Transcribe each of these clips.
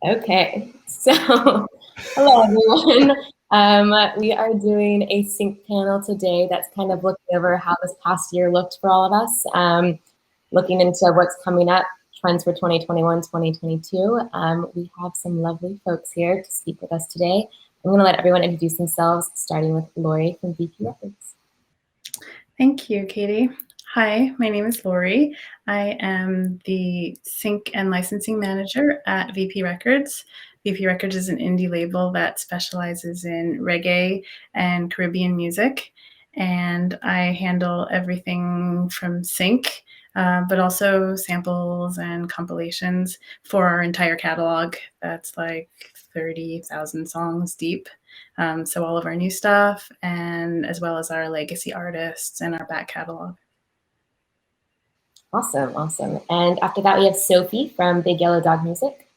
Okay, so hello everyone. We are doing a sync panel today that's kind of looking over how this past year looked for all of us, looking into what's coming up, trends for 2021, 2022. We have some lovely folks here to speak with us today. I'm going to let everyone introduce themselves, starting with Lori from VP Records. Thank you, Katie. Hi, my name is Lori. I am the sync and licensing manager at VP Records. VP Records is an indie label that specializes in reggae and Caribbean music. And I handle everything from sync, but also samples and compilations for our entire catalog. That's like 30,000 songs deep. So all of our new stuff, and as well as our legacy artists and our back catalog. Awesome, awesome. And after that, we have Sophie from Big Yellow Dog Music.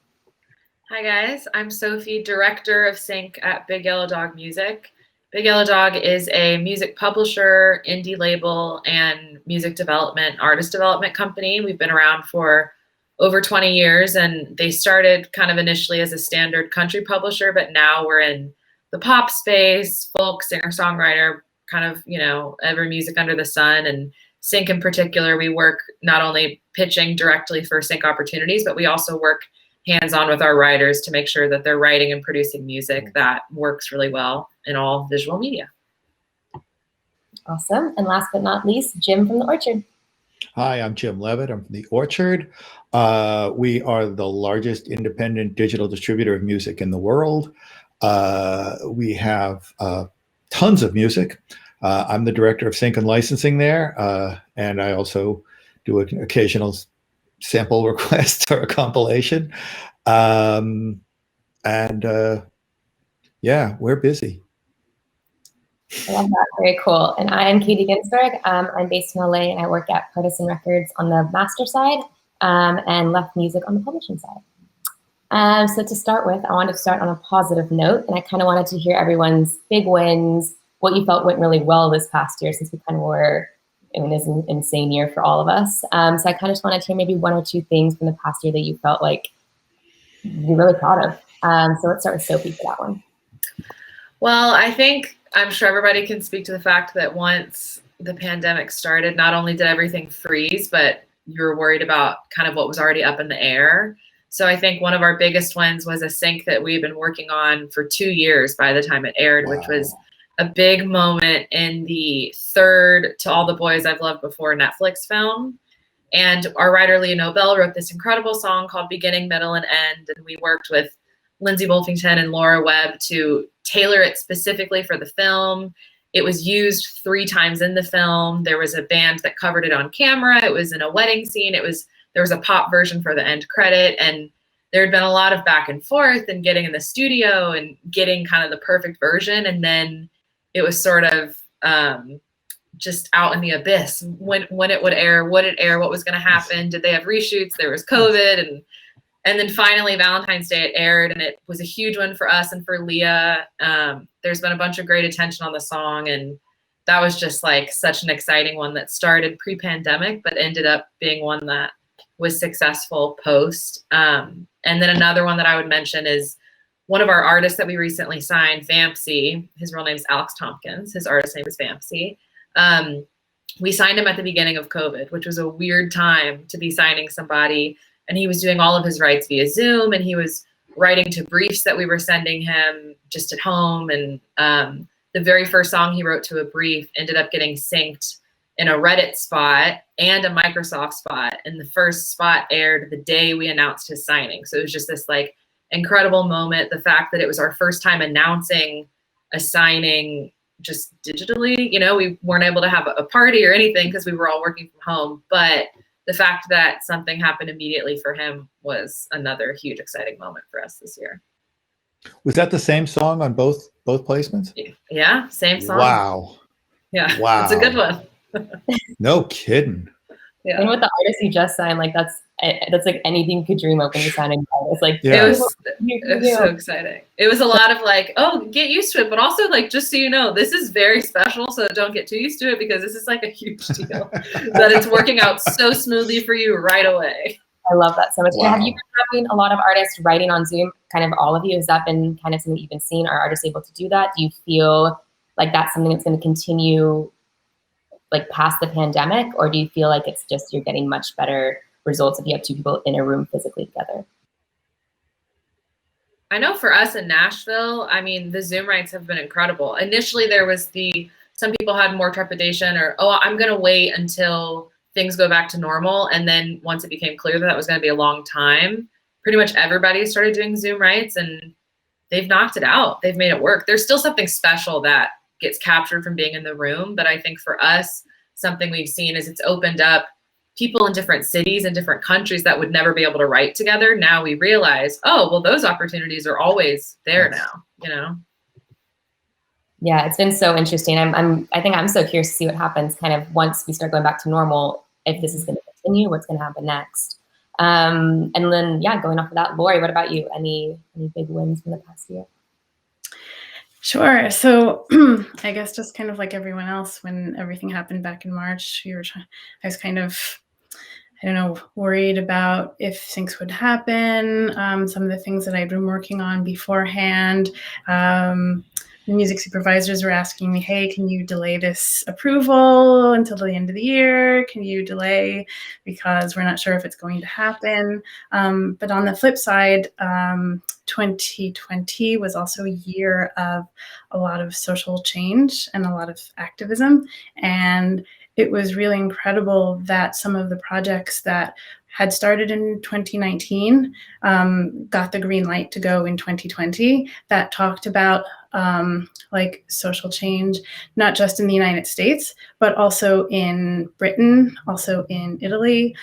Hi guys, I'm Sophie, Director of Sync at Big Yellow Dog Music. Big Yellow Dog is a music publisher, indie label, and music development, artist development company. We've been around for over 20 years, and they started kind of initially as a standard country publisher, but now we're in the pop space, folk, singer-songwriter, kind of, you know, every music under the sun. And sync in particular, we work not only pitching directly for sync opportunities, but we also work hands-on with our writers to make sure that they're writing and producing music that works really well in all visual media. Awesome. And last but not least, Jim from The Orchard. Hi, I'm Jim Levitt. I'm from The Orchard. We are the largest independent digital distributor of music in the world. We have tons of music. I'm the director of sync and licensing there, and I also do an occasional sample request or a compilation. Yeah, we're busy. I love that. Very cool. And I'm Katie Ginsberg. I'm based in LA, and I work at Partisan Records on the master side and Left Music on the publishing side. So to start with, I wanted to start on a positive note, and I kind of wanted to hear everyone's big wins, what you felt went really well this past year, since we kind of were in this insane year for all of us. So I kind of just wanted to hear maybe one or two things from the past year that you felt like you're really proud of. So let's start with Sophie for that one. Well, I'm sure everybody can speak to the fact that once the pandemic started, not only did everything freeze, but you were worried about kind of what was already up in the air. So I think one of our biggest wins was a sync that we've been working on for 2 years by the time it aired, Wow. which was a big moment in the third To All the Boys I've Loved Before Netflix film. And our writer, Leah Nobel, wrote this incredible song called Beginning, Middle, and End. And we worked with Lindsay Wolfington and Laura Webb to tailor it specifically for the film. It was used 3 times in the film. There was a band that covered it on camera. It was in a wedding scene. There was a pop version for the end credit. And there had been a lot of back and forth and getting in the studio and getting kind of the perfect version. And then it was sort of just out in the abyss when it would air, would it air, what was going to happen, did they have reshoots, there was COVID, and then finally Valentine's Day it aired, and it was a huge one for us and for Leah. There's been a bunch of great attention on the song, and that was just like such an exciting one that started pre-pandemic but ended up being one that was successful post. And then another one that I would mention is one of our artists that we recently signed, Vampsy. His real name is Alex Tompkins. His artist name is Vampsy. We signed him at the beginning of COVID, which was a weird time to be signing somebody. And he was doing all of his writes via Zoom, and he was writing to briefs that we were sending him just at home. And the very first song he wrote to a brief ended up getting synced in a Reddit spot and a Microsoft spot. And the first spot aired the day we announced his signing. So it was just this like incredible moment. The fact that it was our first time announcing a signing just digitally, you know, we weren't able to have a party or anything because we were all working from home, but the fact that something happened immediately for him was another huge exciting moment for us this year. Was that the same song on both placements? Yeah, same song. Wow. Yeah, wow. It's a good one. No kidding. Yeah. And with the artist you just signed, like that's like anything you could dream of when you're signing. It's like yeah. It was so exciting. It was a lot of like, oh, get used to it, but also like, just so you know, this is very special. So don't get too used to it because this is like a huge deal that it's working out so smoothly for you right away. I love that so much. Wow. And have you been having a lot of artists writing on Zoom, kind of all of you? Has that been kind of something you've been seeing? Are artists able to do that? Do you feel like that's something that's going to continue like past the pandemic? Or do you feel like it's just you're getting much better results if you have two people in a room physically together? I know for us in Nashville, I mean, the Zoom rights have been incredible. Initially, there was some people had more trepidation or, oh, I'm going to wait until things go back to normal. And then once it became clear that that was going to be a long time, pretty much everybody started doing Zoom rights and they've knocked it out. They've made it work. There's still something special that gets captured from being in the room. But I think for us, something we've seen is it's opened up people in different cities and different countries that would never be able to write together. Now we realize, oh, well, those opportunities are always there now, you know? Yeah, it's been so interesting. I think I'm so curious to see what happens kind of once we start going back to normal, if this is going to continue, what's going to happen next. And then, yeah, going off of that, Lori, what about you? Any big wins from the past year? Sure. So I guess just kind of like everyone else, when everything happened back in March, I was kind of, I don't know, worried about if things would happen. Some of the things that I'd been working on beforehand. The music supervisors were asking me, hey, can you delay this approval until the end of the year? Can you delay because we're not sure if it's going to happen? But on the flip side, 2020 was also a year of a lot of social change and a lot of activism. And it was really incredible that some of the projects that had started in 2019 got the green light to go in 2020 that talked about like social change, not just in the United States, but also in Britain, also in Italy.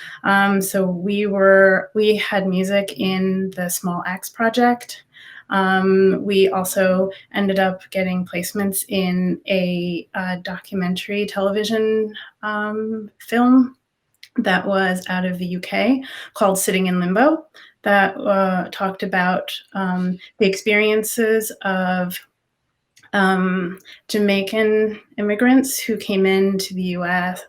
So we had music in the Small Axe project. We also ended up getting placements in a documentary television film that was out of the UK called Sitting in Limbo, that talked about the experiences of Jamaican immigrants who came into the UK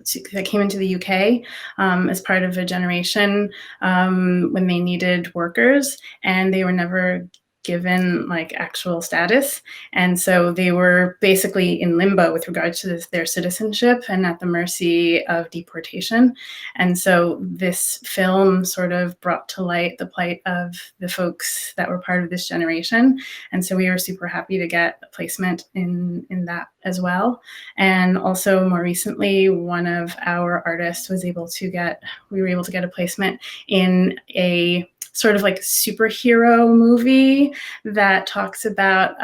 as part of a generation when they needed workers, and they were never given like actual status. And so they were basically in limbo with regards to their citizenship and at the mercy of deportation. And so this film sort of brought to light the plight of the folks that were part of this generation. And so we were super happy to get a placement in that as well. And also more recently, one of our artists we were able to get a placement in a sort of like superhero movie that talks about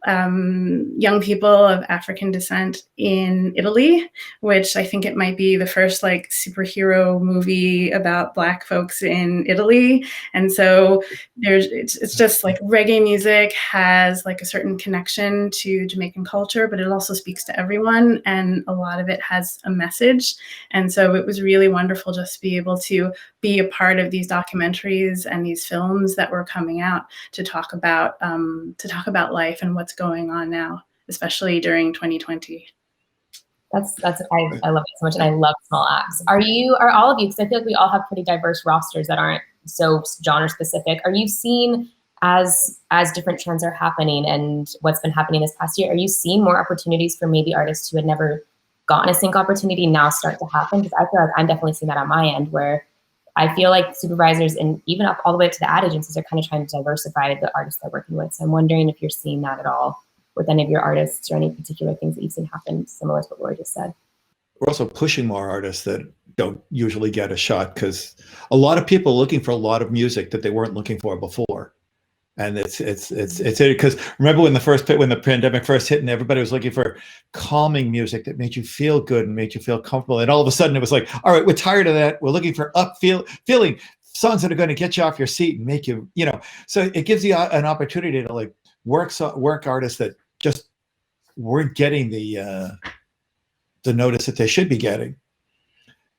young people of African descent in Italy, which I think it might be the first like superhero movie about Black folks in Italy. And so it's just like reggae music has like a certain connection to Jamaican culture, but it also speaks to everyone. And a lot of it has a message. And so it was really wonderful just to be able to be a part of these documentaries and these films that were coming out to talk about life and what's going on now, especially during 2020. I love it so much, and I love Small Axe. Are all of you, because I feel like we all have pretty diverse rosters that aren't so genre specific, are you seeing as different trends are happening and what's been happening this past year, are you seeing more opportunities for maybe artists who had never gotten a sync opportunity now start to happen? Because I feel like I'm definitely seeing that on my end, where I feel like supervisors and even up all the way to the ad agencies are kind of trying to diversify the artists they're working with. So I'm wondering if you're seeing that at all with any of your artists or any particular things that you've seen happen similar to what Lori just said. We're also pushing more artists that don't usually get a shot, because a lot of people are looking for a lot of music that they weren't looking for before. And it's because remember when the pandemic first hit and everybody was looking for calming music that made you feel good and made you feel comfortable, and all of a sudden it was like, all right, we're tired of that. We're looking for feeling songs that are going to get you off your seat and make you, so it gives you an opportunity to like work artists that just weren't getting the notice that they should be getting.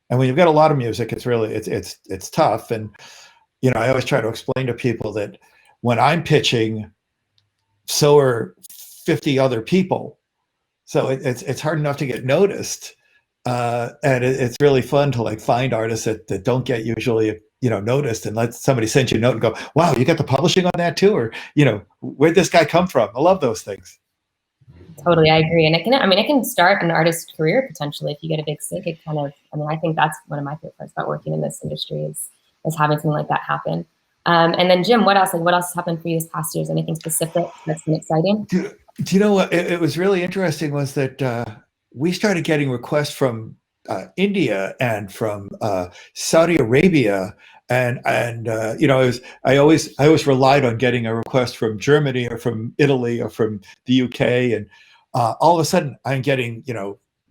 And when you've got a lot of music, it's really it's tough. And I always try to explain to people that when I'm pitching, so are 50 other people. So it's hard enough to get noticed. And it's really fun to like find artists that don't get usually, noticed, and let somebody send you a note and go, wow, you got the publishing on that too? Or, where'd this guy come from? I love those things. Totally, I agree. And it can start an artist's career potentially if you get a big stick. It kind of, I think that's one of my favorite parts about working in this industry is having something like that happen. And then Jim, what else has happened for you this past year? Is anything specific that's been exciting? Do you know what? It was really interesting was that we started getting requests from India and from Saudi Arabia. And I always relied on getting a request from Germany or from Italy or from the UK, and all of a sudden I'm getting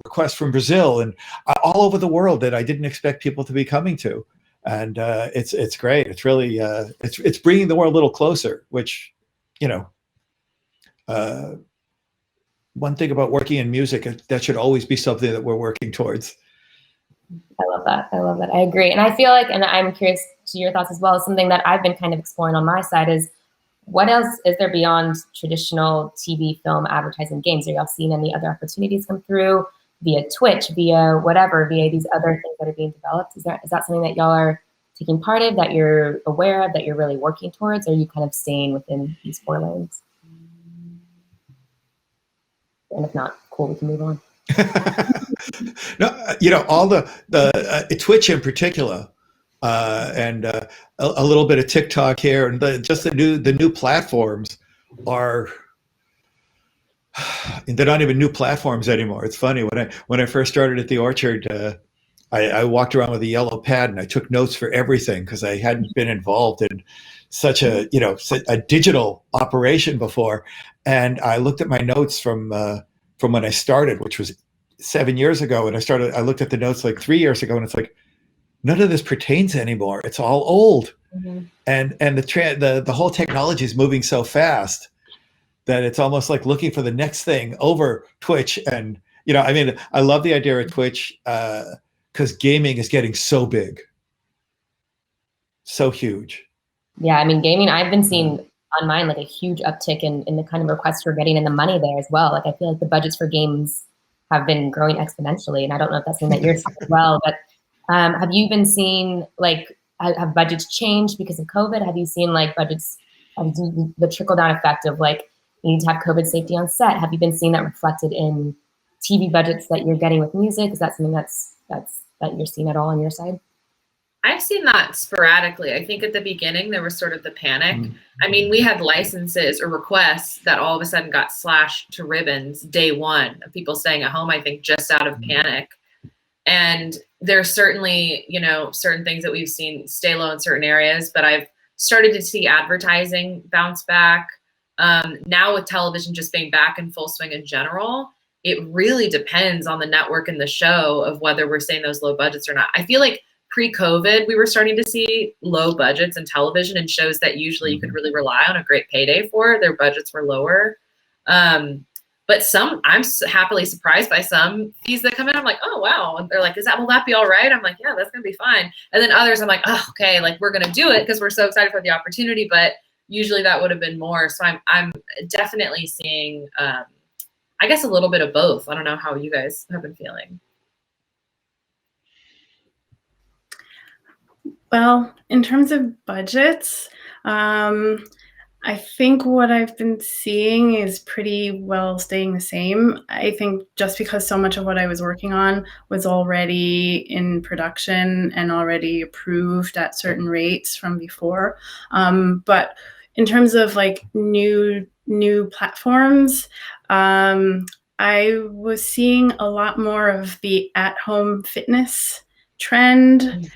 requests from Brazil and all over the world that I didn't expect people to be coming to, and it's great. It's really it's bringing the world a little closer, which one thing about working in music, that should always be something that we're working towards. I love that. I agree. And I feel like, and I'm curious to your thoughts as well, something that I've been kind of exploring on my side is what else is there beyond traditional TV, film, advertising, games? Are y'all seeing any other opportunities come through via Twitch, via these other things that are being developed? Is that something that y'all are taking part of, that you're aware of, that you're really working towards? Or are you kind of staying within these 4 lanes? And if not, cool, we can move on. No, all the Twitch in particular, and a little bit of TikTok here, and just the new platforms are. They're not even new platforms anymore. It's funny, when I first started at the Orchard, I walked around with a yellow pad and I took notes for everything because I hadn't been involved in such a digital operation before, and I looked at my notes from when I started, which was 7 years ago, and I looked at the notes like 3 years ago, and it's like none of this pertains anymore. It's all old, and the whole technology is moving so fast that it's almost like looking for the next thing over Twitch. And I love the idea of Twitch because gaming is getting so big, so huge. Yeah, gaming, I've been seeing on mine like a huge uptick in the kind of requests we're getting and the money there as well. Like I feel like the budgets for games have been growing exponentially, and I don't know if that's something that you're seeing as well, but have you been seeing have budgets changed because of COVID? Have you seen budgets, the trickle down effect of you need to have COVID safety on set? Have you been seeing that reflected in TV budgets that you're getting with music? Is that something that you're seeing at all on your side? I've seen that sporadically. I think at the beginning there was sort of the panic. We had licenses or requests that all of a sudden got slashed to ribbons day one of people staying at home, I think just out of panic. And there's certainly, certain things that we've seen stay low in certain areas, but I've started to see advertising bounce back. Now with television just being back in full swing in general, it really depends on the network and the show of whether we're seeing those low budgets or not. I feel like pre-COVID, we were starting to see low budgets in television and shows that usually you could really rely on a great payday for. Their budgets were lower. But some, I'm happily surprised by some fees that come in. I'm like, oh, wow. And they're like, will that be all right? I'm like, yeah, that's going to be fine. And then others, I'm like, oh, okay, we're going to do it because we're so excited for the opportunity. But usually that would have been more. So I'm definitely seeing, I guess, a little bit of both. I don't know how you guys have been feeling. Well, in terms of budgets, I think what I've been seeing is pretty well staying the same. I think just because so much of what I was working on was already in production and already approved at certain rates from before. But in terms of new platforms, I was seeing a lot more of the at-home fitness trend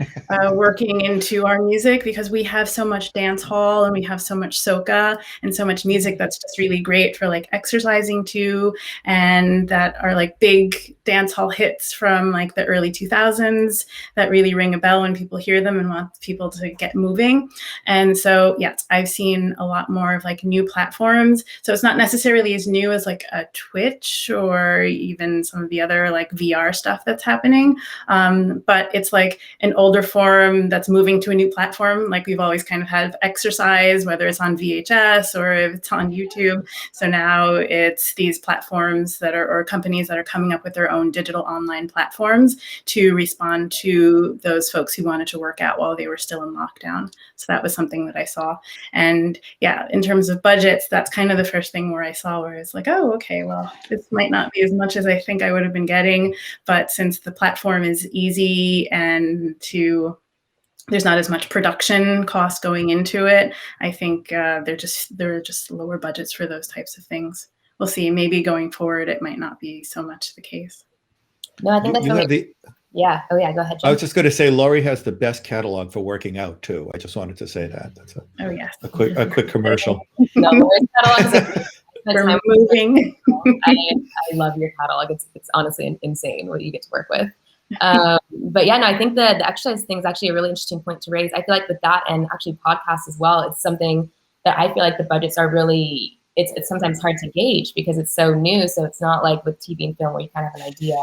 working into our music, because we have so much dance hall and we have so much soca and so much music that's just really great for exercising to, and that are big dance hall hits from the early 2000s that really ring a bell when people hear them and want people to get moving. And so yes, I've seen a lot more of new platforms. So it's not necessarily as new as a Twitch or even some of the other VR stuff that's happening, but it's like an older form that's moving to a new platform. Like we've always kind of had exercise, whether it's on VHS or if it's on YouTube. So now it's these platforms that are, or companies that are coming up with their own digital online platforms to respond to those folks who wanted to work out while they were still in lockdown. So that was something that I saw. And yeah, in terms of budgets, that's kind of the first thing where I saw where it's like, oh, okay, well, this might not be as much as I think I would have been getting, but since the platform is easy and there's not as much production cost going into it, I think there are just lower budgets for those types of things. We'll see. Maybe going forward, it might not be so much the case. No, I think that's really, yeah. Oh yeah, go ahead, Jim. I was just going to say, Laurie has the best catalog for working out too. I just wanted to say that. That's oh yes, a quick commercial. No, Laurie's catalog is we're moving. I love your catalog. It's honestly insane what you get to work with. But yeah, no, I think the exercise thing is actually a really interesting point to raise. I feel like with that and actually podcasts as well, it's something that I feel like the budgets are really, it's sometimes hard to gauge because it's so new. So it's not like with TV and film where you kind of have an idea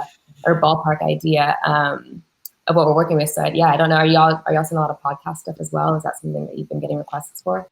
or ballpark idea of what we're working with. So yeah, I don't know. Are y'all seeing a lot of podcast stuff as well? Is that something that you've been getting requests for?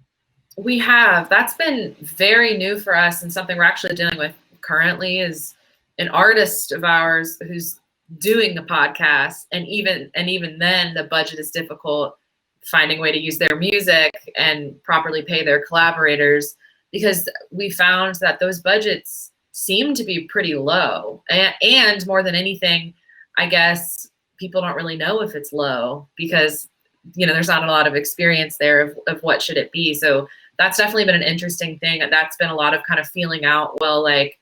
We have. That's been very new for us, and something we're actually dealing with currently is an artist of ours who's doing the podcast, and even then the budget is difficult finding a way to use their music and properly pay their collaborators, because we found that those budgets seem to be pretty low, and more than anything, I guess people don't really know if it's low because there's not a lot of experience there of what should it be. So that's definitely been an interesting thing, and that's been a lot of kind of feeling out, well, like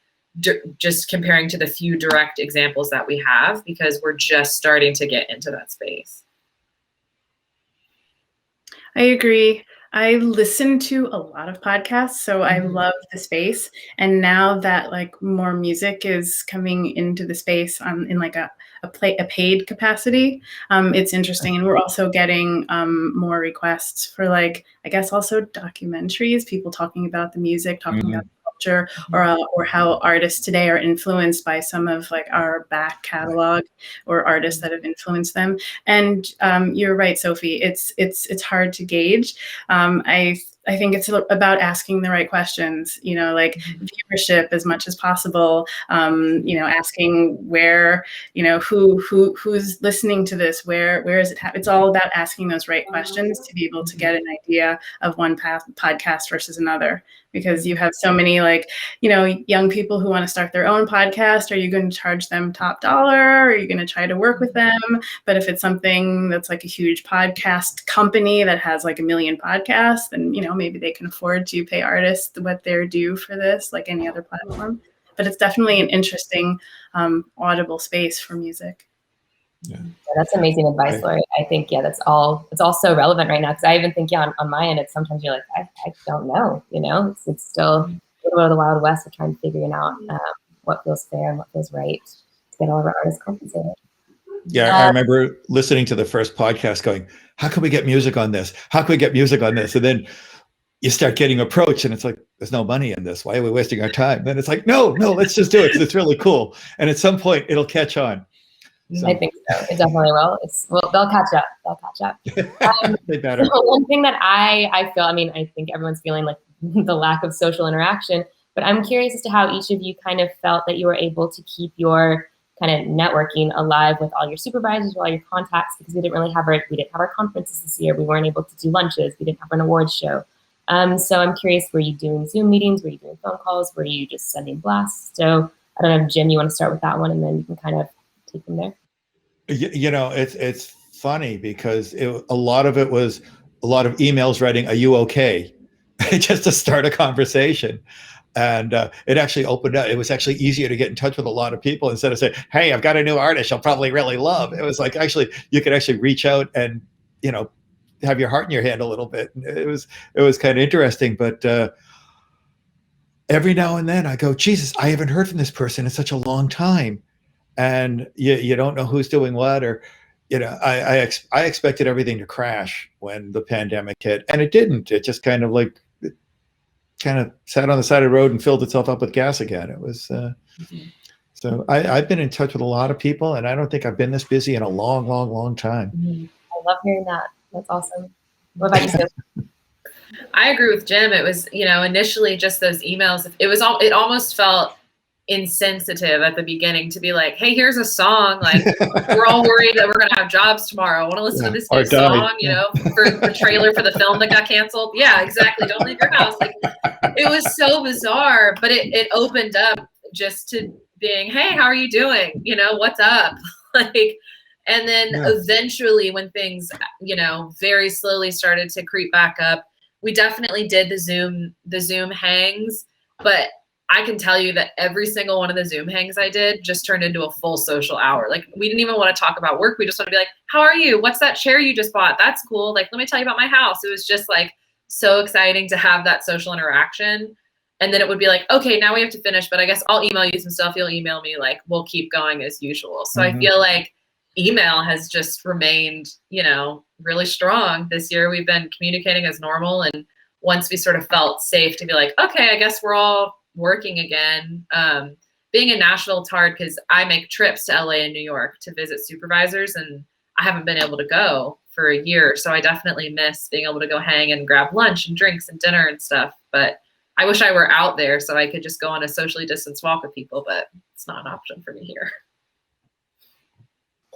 just comparing to the few direct examples that we have, because we're just starting to get into that space. I agree. I listen to a lot of podcasts, so I love the space. And now that like more music is coming into the space in like a paid capacity, it's interesting. And we're also getting more requests for like, I guess also documentaries, people talking about the music, talking about the culture, or how artists today are influenced by some of like our back catalog or artists that have influenced them. And you're right, Sophie, it's hard to gauge. I think it's about asking the right questions, like viewership as much as possible, asking where, who's listening to this, where is it it's all about asking those right questions to be able to get an idea of one podcast versus another, because you have so many like, young people who want to start their own podcast. Are you going to charge them top dollar? Are you going to try to work with them? But if it's something that's like a huge podcast company that has like 1 million podcasts, then, maybe they can afford to pay artists what they're due for this, like any other platform. But it's definitely an interesting audible space for music. Yeah, that's amazing advice, Laurie. I think, it's all so relevant right now, because I even think, on my end, it's sometimes you're like, I don't know, it's still a little bit of the Wild West of trying to figure out what feels fair and what feels right to get all of our artists compensated. Yeah, I remember listening to the first podcast going, how can we get music on this? How can we get music on this? And then you start getting approached and it's like, there's no money in this. Why are we wasting our time? Then it's like, no, let's just do it. It's really cool. And at some point it'll catch on. So. I think so. It definitely will. They'll catch up. They better. So one thing that I feel, I think everyone's feeling like the lack of social interaction, but I'm curious as to how each of you kind of felt that you were able to keep your kind of networking alive with all your supervisors, with all your contacts, because we didn't have our conferences this year. We weren't able to do lunches. We didn't have an awards show. So I'm curious, were you doing Zoom meetings? Were you doing phone calls? Were you just sending blasts? So I don't know, Jim, you want to start with that one, and then you can kind of take from there. It's funny because a lot of it was a lot of emails writing, "Are you okay?" just to start a conversation. And it actually opened up. It was actually easier to get in touch with a lot of people instead of saying, "Hey, I've got a new artist you'll probably really love." It was like, actually, you could actually reach out and, have your heart in your hand a little bit. It was kind of interesting. But every now and then I go, Jesus, I haven't heard from this person in such a long time. And you don't know who's doing what, or, I expected everything to crash when the pandemic hit, and it didn't. It just kind of sat on the side of the road and filled itself up with gas again. It was So I've been in touch with a lot of people, and I don't think I've been this busy in a long, long, long time. I love hearing that. That's awesome. What about you, Sid? I agree with Jim. It was, initially just those emails. It almost felt insensitive at the beginning to be like, hey, here's a song. Like, we're all worried that we're going to have jobs tomorrow. Want to listen to this new song, for the trailer for the film that got canceled? Yeah, exactly. Don't leave your house. Like, it was so bizarre, but it opened up just to being, hey, how are you doing? What's up? Like, and then eventually when things, very slowly started to creep back up, we definitely did the Zoom hangs, but I can tell you that every single one of the Zoom hangs I did just turned into a full social hour. Like, we didn't even want to talk about work. We just want to be like, how are you? What's that chair you just bought? That's cool. Like, let me tell you about my house. It was just like so exciting to have that social interaction. And then it would be like, okay, now we have to finish, but I guess I'll email you some stuff. You'll email me, like, we'll keep going as usual. So I feel like email has just remained, really strong this year. We've been communicating as normal. And once we sort of felt safe to be like, okay, I guess we're all working again. Being in Nashville, it's hard because I make trips to LA and New York to visit supervisors, and I haven't been able to go for a year. So I definitely miss being able to go hang and grab lunch and drinks and dinner and stuff. But I wish I were out there so I could just go on a socially distanced walk with people, but it's not an option for me here.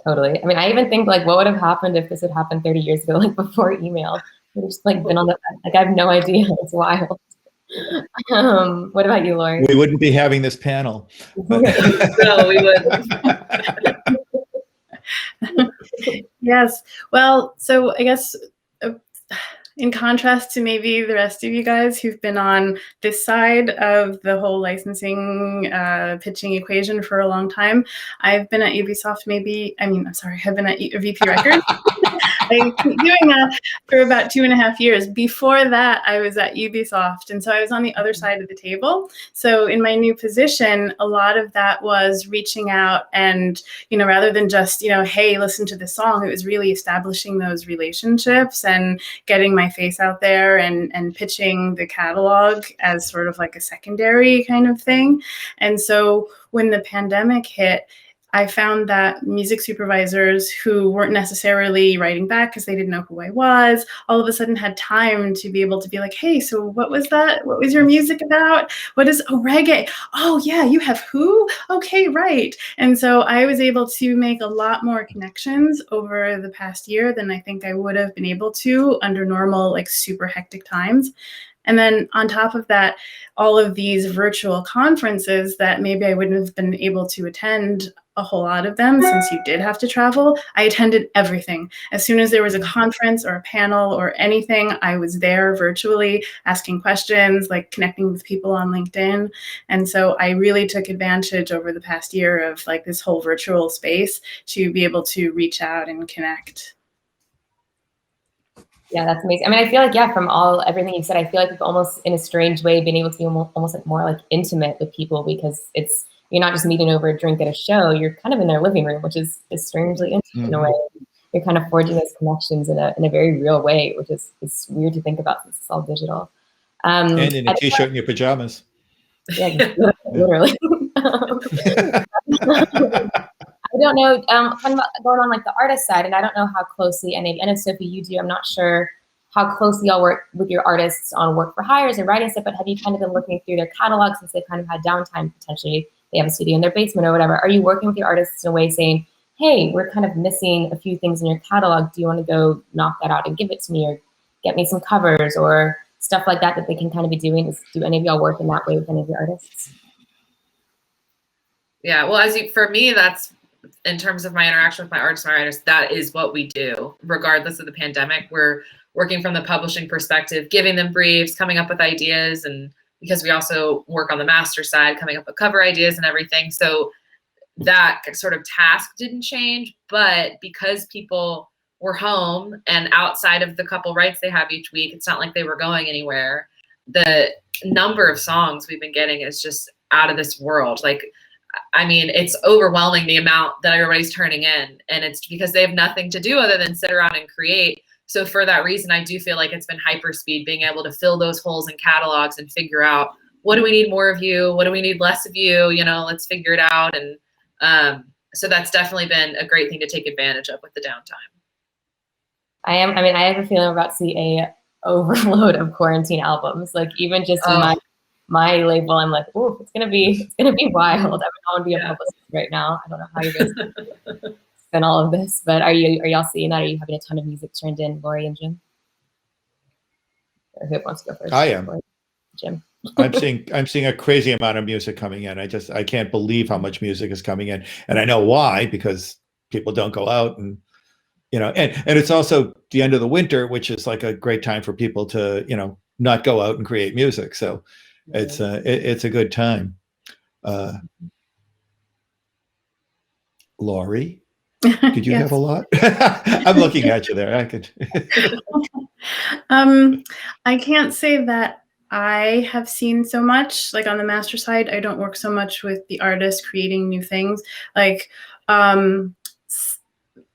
Totally. I mean, I even think, like, what would have happened if this had happened 30 years ago, like before email? We've just like been on the, like, I have no idea. It's wild. What about you, Lori? We wouldn't be having this panel. No, we wouldn't. Yes. Well, so I guess in contrast to maybe the rest of you guys who've been on this side of the whole licensing pitching equation for a long time, I've been at Ubisoft I've been at VP Records. I've been doing that for about 2.5 years. Before that, I was at Ubisoft, and so I was on the other side of the table. So in my new position, a lot of that was reaching out and, rather than just, hey, listen to the song, it was really establishing those relationships and getting my face out there and pitching the catalog as sort of like a secondary kind of thing. And so when the pandemic hit, I found that music supervisors who weren't necessarily writing back because they didn't know who I was, all of a sudden had time to be able to be like, hey, so what was that? What was your music about? Reggae? Oh yeah, you have who? Okay, right. And so I was able to make a lot more connections over the past year than I think I would have been able to under normal, like, super hectic times. And then on top of that, all of these virtual conferences that maybe I wouldn't have been able to attend a whole lot of them since you did have to travel. I attended everything. As soon as there was a conference or a panel or anything, I was there virtually asking questions, like connecting with people on LinkedIn. And so I really took advantage over the past year of like this whole virtual space to be able to reach out and connect. Yeah, that's amazing. I mean, I feel like, yeah, from everything you said, I feel like we've almost, in a strange way, been able to be almost like more like intimate with people, because you're not just meeting over a drink at a show, you're kind of in their living room, which is strangely intimate in a way. You're kind of forging those connections in a very real way, which is weird to think about since it's all digital. And in a t-shirt and your pajamas. Yeah, literally. I don't know, kind of going on like the artist side, and I don't know how closely, I know Sophie, you do, I'm not sure how closely y'all work with your artists on work for hires or writing stuff, but have you kind of been looking through their catalog since they've kind of had downtime potentially? They have a studio in their basement or whatever. Are you working with your artists in a way saying, hey, we're kind of missing a few things in your catalog. Do you want to go knock that out and give it to me, or get me some covers or stuff like that they can kind of be doing? Do any of y'all work in that way with any of your artists? Yeah, well, for me, that's, in terms of my interaction with my artists and my writers, that is what we do. Regardless of the pandemic, we're working from the publishing perspective, giving them briefs, coming up with ideas, and because we also work on the master side, coming up with cover ideas and everything. So that sort of task didn't change, but because people were home and outside of the couple writes they have each week, it's not like they were going anywhere. The number of songs we've been getting is just out of this world. Like, I mean, it's overwhelming the amount that everybody's turning in, and it's because they have nothing to do other than sit around and create. So for that reason, I do feel like it's been hyperspeed, being able to fill those holes in catalogs and figure out what do we need more of you? What do we need less of you? You know, let's figure it out. And so that's definitely been a great thing to take advantage of with the downtime. I have a feeling we're about to see a overload of quarantine albums. Like even just my label, I'm like, oh, it's gonna be wild. I want to be a publicist right now. I don't know how you guys spend all of this, but are y'all seeing that? Are you having a ton of music turned in, Lori and Jim? Or who wants to go first? I am. Lori, Jim. I'm seeing a crazy amount of music coming in. I can't believe how much music is coming in, and I know why, because people don't go out, and you know, and it's also the end of the winter, which is like a great time for people to, you know, not go out and create music. So it's a good time. Lori, did you have a lot? I'm looking at you there. I could. I can't say that I have seen so much. Like on the master side, I don't work so much with the artist creating new things. Like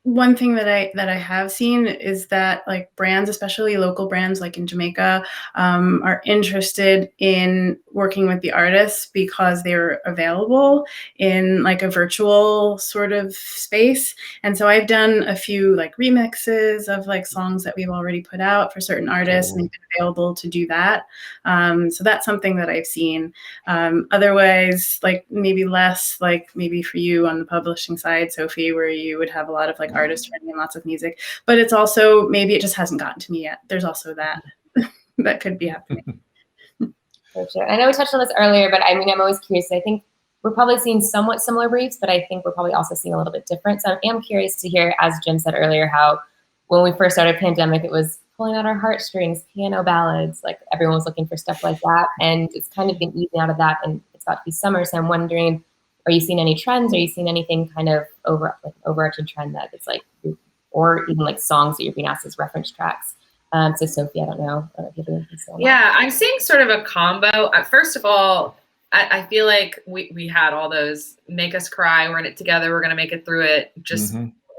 one thing that I have seen is that like brands, especially local brands like in Jamaica, are interested in working with the artists because they're available in like a virtual sort of space. And so I've done a few like remixes of like songs that we've already put out for certain artists, and they've been available to do that. So that's something that I've seen. Otherwise, like maybe less, like maybe for you on the publishing side, Sophie, where you would have a lot of like artists writing in lots of music, but it's also maybe it just hasn't gotten to me yet. There's also that that could be happening. For sure. I know we touched on this earlier, but I mean, I'm always curious. I think we're probably seeing somewhat similar briefs, but I think we're probably also seeing a little bit different. So I am curious to hear, as Jim said earlier, how when we first started pandemic, it was pulling out our heartstrings, piano ballads, like everyone was looking for stuff like that. And it's kind of been easing out of that, and it's about to be summer. So I'm wondering, are you seeing any trends? Are you seeing anything kind of overarching trend that it's like, or even like songs that you're being asked as reference tracks? So Sophie, I don't know if you have anything to say on that. Yeah, I'm seeing sort of a combo. First of all, I feel like we had all those make us cry, we're in it together, we're going to make it through it. Just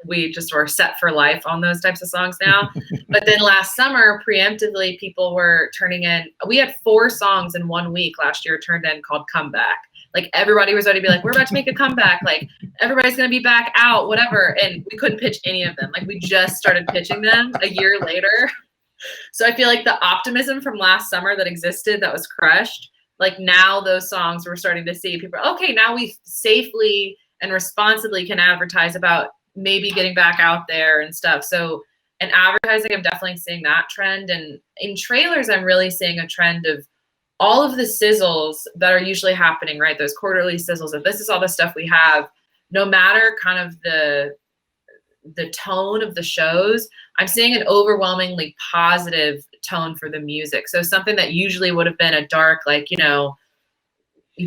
we just were set for life on those types of songs now. But then last summer, preemptively, people were turning in. We had 4 songs in 1 week last year turned in called Comeback. Like everybody was ready to be like, we're about to make a comeback. Like everybody's going to be back out, whatever. And we couldn't pitch any of them. Like we just started pitching them a year later. So I feel like the optimism from last summer that existed, that was crushed. Like now those songs we're starting to see people, okay, now we safely and responsibly can advertise about maybe getting back out there and stuff. So in advertising, I'm definitely seeing that trend. And in trailers, I'm really seeing a trend of all of the sizzles that are usually happening, right? Those quarterly sizzles of this is all the stuff we have, no matter kind of the tone of the shows, I'm seeing an overwhelmingly positive tone for the music. So something that usually would have been a dark, like, you know,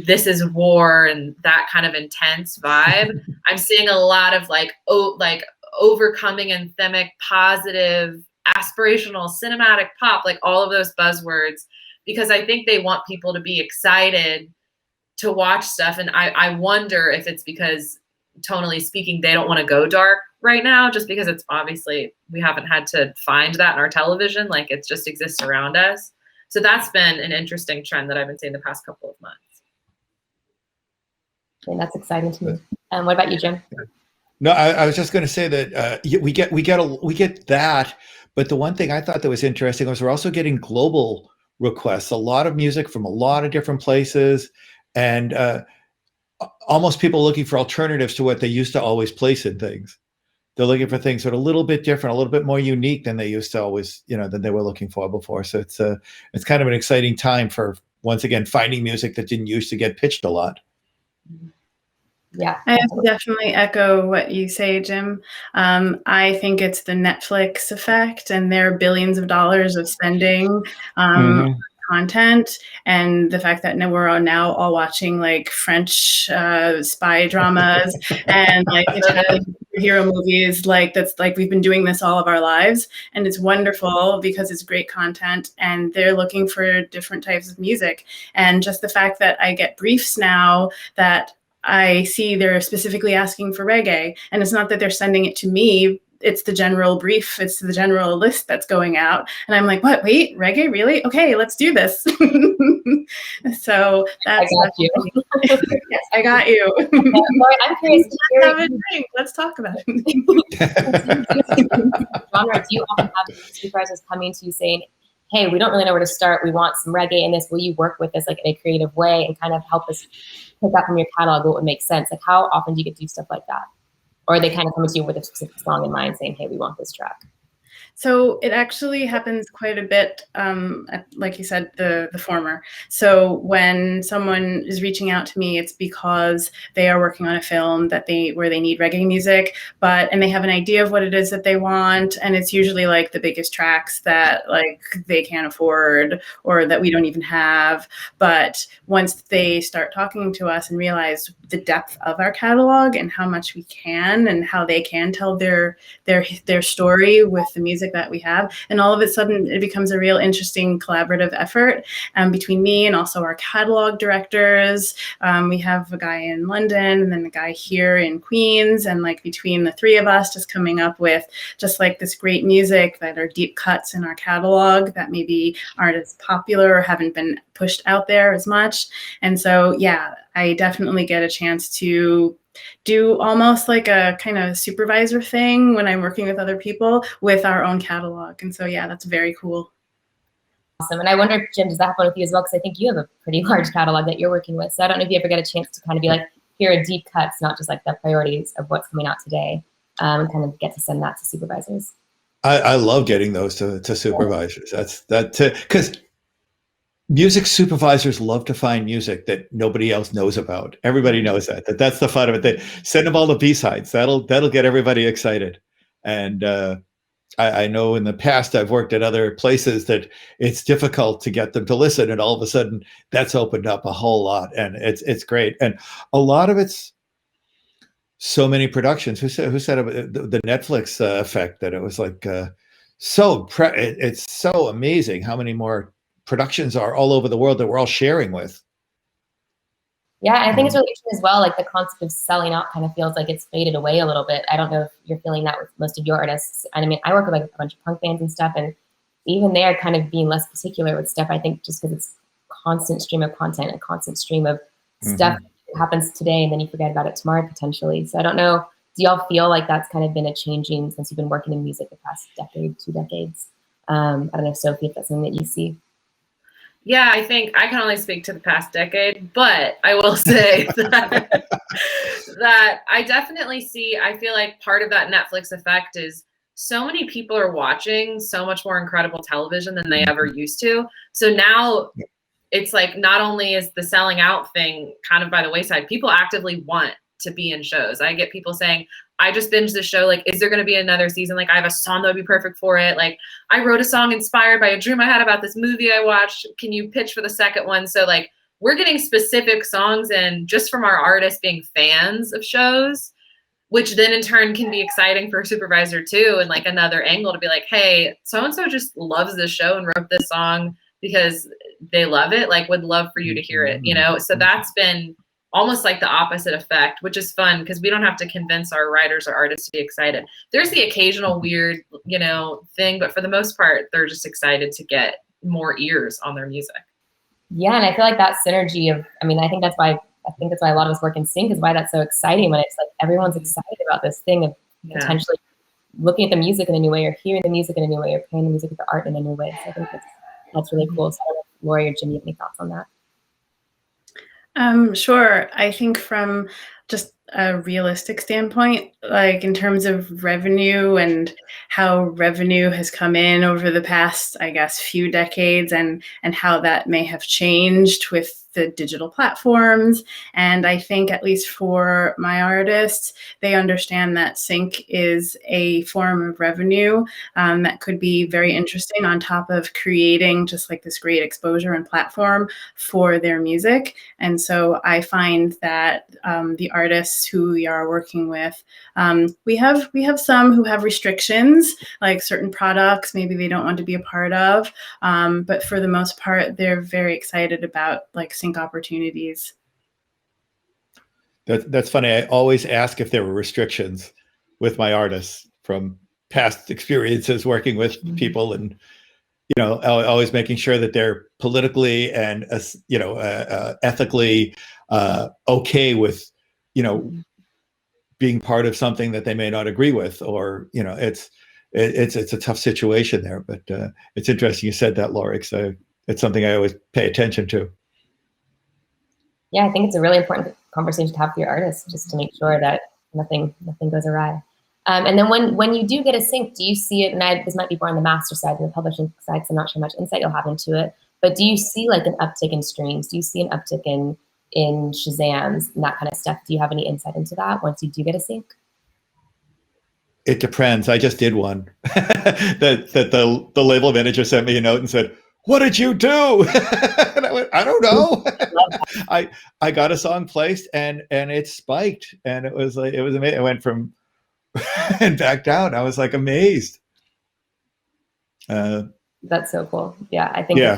this is war and that kind of intense vibe. I'm seeing a lot of like overcoming anthemic, positive, aspirational, cinematic pop, like all of those buzzwords, because I think they want people to be excited to watch stuff. And I wonder if it's because, tonally speaking, they don't want to go dark right now, just because it's obviously, we haven't had to find that in our television. Like it just exists around us. So that's been an interesting trend that I've been seeing the past couple of months. And that's exciting to me. What about you, Jim? No, I was just going to say that we get that, but the one thing I thought that was interesting was we're also getting global requests, a lot of music from a lot of different places, and almost people looking for alternatives to what they used to always place in things. They're looking for things that are a little bit different, a little bit more unique than they used to always, you know, than they were looking for before. So it's kind of an exciting time for, once again, finding music that didn't used to get pitched a lot. Yeah, I have to definitely echo what you say, Jim. I think it's the Netflix effect and their billions of dollars of spending content, and the fact that we're now all watching like French spy dramas and like hero movies, like that's like we've been doing this all of our lives, and it's wonderful because it's great content and they're looking for different types of music. And just the fact that I get briefs now that I see they're specifically asking for reggae, and it's not that they're sending it to me it's the general brief, it's the general list that's going out. And I'm like, what, wait, reggae, really? Okay, let's do this. So that's— I got you. Yes, I got you. Lori, I'm curious to hear. Have a drink. Let's talk about it. Genre, do you often have supervisors coming to you saying, hey, we don't really know where to start. We want some reggae in this. Will you work with us like in a creative way and kind of help us pick up from your catalog what would make sense? Like how often do you get to do stuff like that? Or are they kind of coming to you with a specific song in mind saying, hey, we want this track? So it actually happens quite a bit, like you said, the former. So when someone is reaching out to me, it's because they are working on a film that where they need reggae music, and they have an idea of what it is that they want, and it's usually like the biggest tracks that like they can't afford or that we don't even have. But once they start talking to us and realize the depth of our catalog and how much we can and how they can tell their story with the music that we have, and all of a sudden it becomes a real interesting collaborative effort between me and also our catalog directors. We have a guy in London and then a guy here in Queens, and like between the three of us just coming up with just like this great music that are deep cuts in our catalog that maybe aren't as popular or haven't been pushed out there as much. And so yeah, I definitely get a chance to do almost like a kind of supervisor thing when I'm working with other people with our own catalog. And so, yeah, that's very cool. Awesome. And I wonder, Jim, does that happen with you as well? Because I think you have a pretty large catalog that you're working with. So I don't know if you ever get a chance to kind of be like, here are deep cuts, not just like the priorities of what's coming out today, and kind of get to send that to supervisors. I love getting those to supervisors. Because music supervisors love to find music that nobody else knows about. Everybody knows that's the fun of it. They send them all the B-sides. That'll get everybody excited. And I know in the past I've worked at other places that it's difficult to get them to listen, and all of a sudden that's opened up a whole lot, and it's great. And a lot of it's so many productions. Who said about the Netflix effect, that it was like it's so amazing how many more productions are all over the world that we're all sharing with. Yeah, I think it's really interesting as well. Like the concept of selling out kind of feels like it's faded away a little bit. I don't know if you're feeling that with most of your artists. And I mean, I work with like a bunch of punk bands and stuff, and even they are kind of being less particular with stuff. I think just because it's constant stream of content, a constant stream of stuff that happens today, and then you forget about it tomorrow potentially. So I don't know. Do y'all feel like that's kind of been a changing since you've been working in music the past decade, 2 decades? I don't know, Sophie, if that's something that you see. Yeah, I think I can only speak to the past decade, but I will say that I definitely see, I feel like part of that Netflix effect is so many people are watching so much more incredible television than they ever used to. So now it's like not only is the selling out thing kind of by the wayside, people actively want to be in shows. I get people saying, I just binged the show. Like, is there going to be another season? Like, I have a song that would be perfect for it. Like, I wrote a song inspired by a dream I had about this movie I watched. Can you pitch for the second one? So like, we're getting specific songs in just from our artists being fans of shows, which then in turn can be exciting for a supervisor too. And like another angle to be like, hey, so-and-so just loves this show and wrote this song because they love it. Like, would love for you to hear it, you know? So that's been almost like the opposite effect, which is fun because we don't have to convince our writers or artists to be excited. There's the occasional weird, you know, thing, but for the most part, they're just excited to get more ears on their music. Yeah, and I feel like that synergy of, I mean, I think that's why a lot of us work in sync, is why that's so exciting when it's like everyone's excited about this thing of potentially looking at the music in a new way, or hearing the music in a new way, or playing the music with the art in a new way. So I think that's really cool. So I don't know if Lori or Jim, you have any thoughts on that? Sure. I think from just a realistic standpoint, like in terms of revenue and how revenue has come in over the past, I guess, few decades, and how that may have changed with the digital platforms. And I think, at least for my artists, they understand that sync is a form of revenue that could be very interesting on top of creating just like this great exposure and platform for their music. And so I find that the artists who we are working with, we have some who have restrictions, like certain products maybe they don't want to be a part of, but for the most part, they're very excited about like sync opportunities. That's funny. I always ask if there were restrictions with my artists from past experiences working with people, and always making sure that they're politically and ethically okay with being part of something that they may not agree with, or it's a tough situation there. But it's interesting you said that, Laurie, so it's something I always pay attention to. Yeah, I think it's a really important conversation to have with your artists, just to make sure that nothing goes awry. And then when you do get a sync, do you see it, and this might be more on the master side than the publishing side, because I'm not sure how much insight you'll have into it, but do you see like an uptick in streams? Do you see an uptick in Shazams and that kind of stuff? Do you have any insight into that once you do get a sync? It depends. I just did one that the label manager sent me a note and said, "What did you do?" And I went, "I don't know." I got a song placed and it spiked, and it was amazing. It went from and back down. I was like amazed. That's so cool. Yeah, I think. Yeah.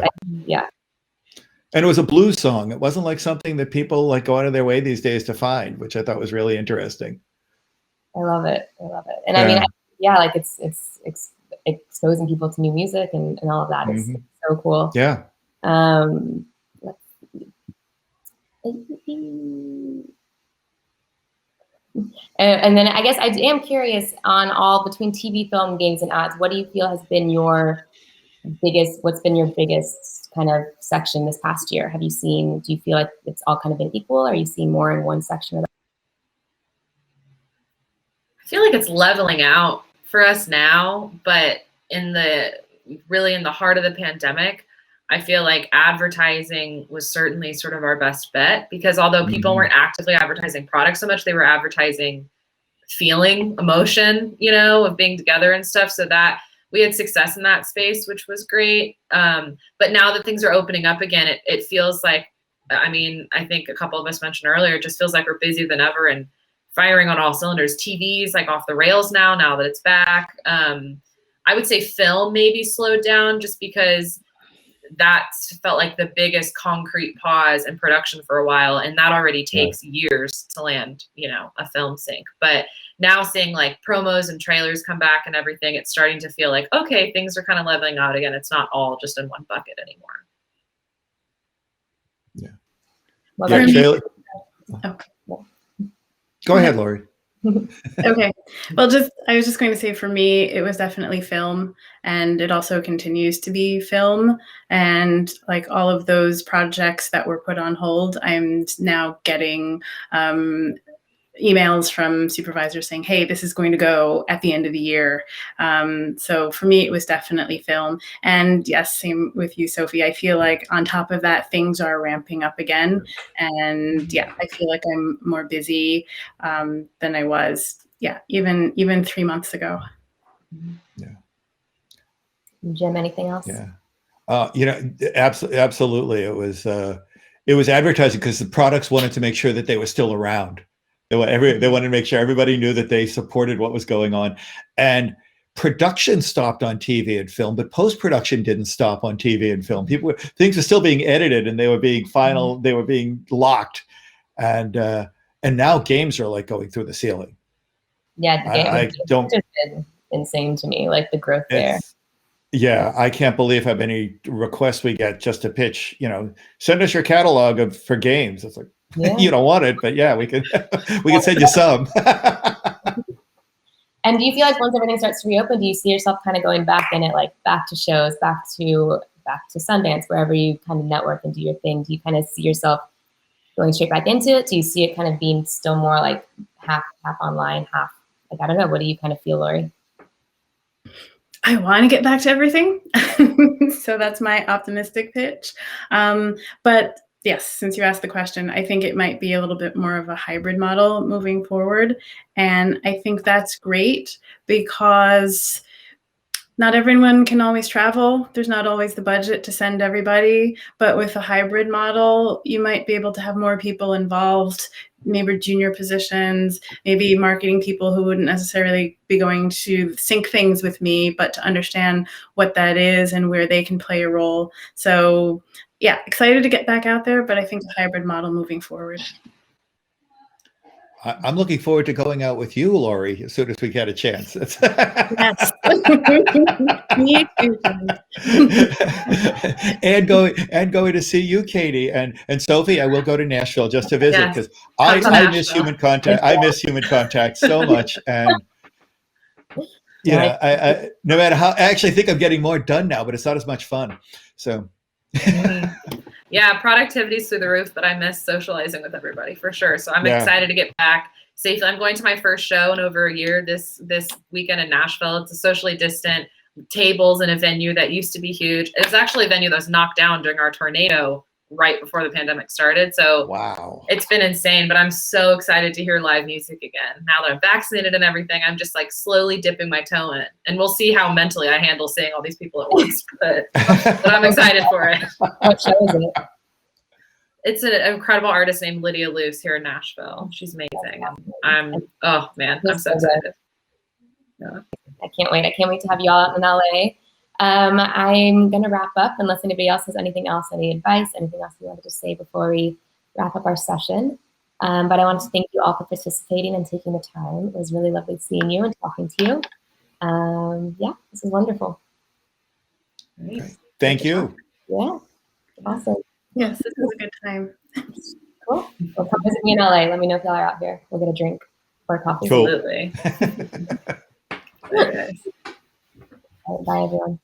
And it was a blues song. It wasn't like something that people like go out of their way these days to find, which I thought was really interesting. I love it. And I mean, like it's exposing people to new music and all of that is so cool. Yeah. Let's see. And then I guess I am curious on between TV, film, games, and ads, what do you feel has been what's been your biggest kind of section this past year? Do you feel like it's all kind of been equal? Or are you seeing more in one section? I feel like it's leveling out for us now, but in the heart of the pandemic, I feel like advertising was certainly sort of our best bet, because although people weren't actively advertising products so much, they were advertising feeling, emotion, of being together and stuff. So that we had success in that space, which was great. But now that things are opening up again, it feels like, I mean, I think a couple of us mentioned earlier, it just feels like we're busier than ever and firing on all cylinders. TV's like off the rails now that it's back. I would say film maybe slowed down, just because that felt like the biggest concrete pause in production for a while, and that already takes years to land, a film sync. But now seeing like promos and trailers come back and everything, it's starting to feel like, okay, things are kind of leveling out again. It's not all just in one bucket anymore. Go ahead, Laurie. Okay. Well, I was just going to say, for me, it was definitely film, and it also continues to be film. And like all of those projects that were put on hold, I'm now getting emails from supervisors saying, hey, this is going to go at the end of the year. So for me, it was definitely film. And yes, same with you, Sophie. I feel like on top of that, things are ramping up again. And yeah, I feel like I'm more busy than I was, even 3 months ago. Yeah. Jim, anything else? Yeah. Absolutely. It was advertising, because the products wanted to make sure that they were still around. They wanted to make sure everybody knew that they supported what was going on. And production stopped on TV and film, but post-production didn't stop on TV and film. Things were still being edited, and they were being they were being locked. And now games are like going through the ceiling. Yeah, it's been insane to me, like the growth there. Yeah, I can't believe how many requests we get just to pitch, send us your catalog for games. It's like, you don't want it, but yeah, we can send you some. And do you feel like once everything starts to reopen, do you see yourself kind of going back in it, like back to shows, back to Sundance, wherever you kind of network and do your thing? Do you kind of see yourself going straight back into it? Do you see it kind of being still more like half online, half like, I don't know. What do you kind of feel, Laurie? I want to get back to everything. So that's my optimistic pitch. But yes, since you asked the question, I think it might be a little bit more of a hybrid model moving forward. And I think that's great, because not everyone can always travel. There's not always the budget to send everybody, but with a hybrid model, you might be able to have more people involved, maybe junior positions, maybe marketing people who wouldn't necessarily be going to sync things with me, but to understand what that is and where they can play a role. So yeah, excited to get back out there, but I think a hybrid model moving forward. I'm looking forward to going out with you, Lori, as soon as we get a chance. Yes. Me too. and going to see you, Katie, and Sophie. I will go to Nashville just to visit, Yes. because Come to I miss Nashville. human contact. I miss human contact so much, and I no matter how, I actually think I'm getting more done now, but it's not as much fun. So. Yeah, productivity's through the roof, but I miss socializing with everybody for sure. So I'm excited to get back safely. I'm going to my first show in over a year this weekend in Nashville. It's a socially distant tables in a venue that used to be huge. It's actually a venue that was knocked down during our tornado right before the pandemic started. So wow, it's been insane, but I'm so excited to hear live music again. Now that I'm vaccinated and everything, I'm just like slowly dipping my toe in, and we'll see how mentally I handle seeing all these people at once, but I'm excited for it. What show is it? It's an incredible artist named Lydia Luce here in Nashville. She's amazing. Oh man, I'm so excited. Yeah. I can't wait. I can't wait to have you all out in LA. I'm going to wrap up unless anybody else has anything else, any advice, anything else you wanted to say before we wrap up our session. But I want to thank you all for participating and taking the time. It was really lovely seeing you and talking to you. Yeah, this is wonderful. Thank you. Yeah, awesome. Yes, this was a good time. Cool. Well, come visit me in LA. Let me know if y'all are out here. We'll get a drink or a coffee. Absolutely. All right, bye, everyone.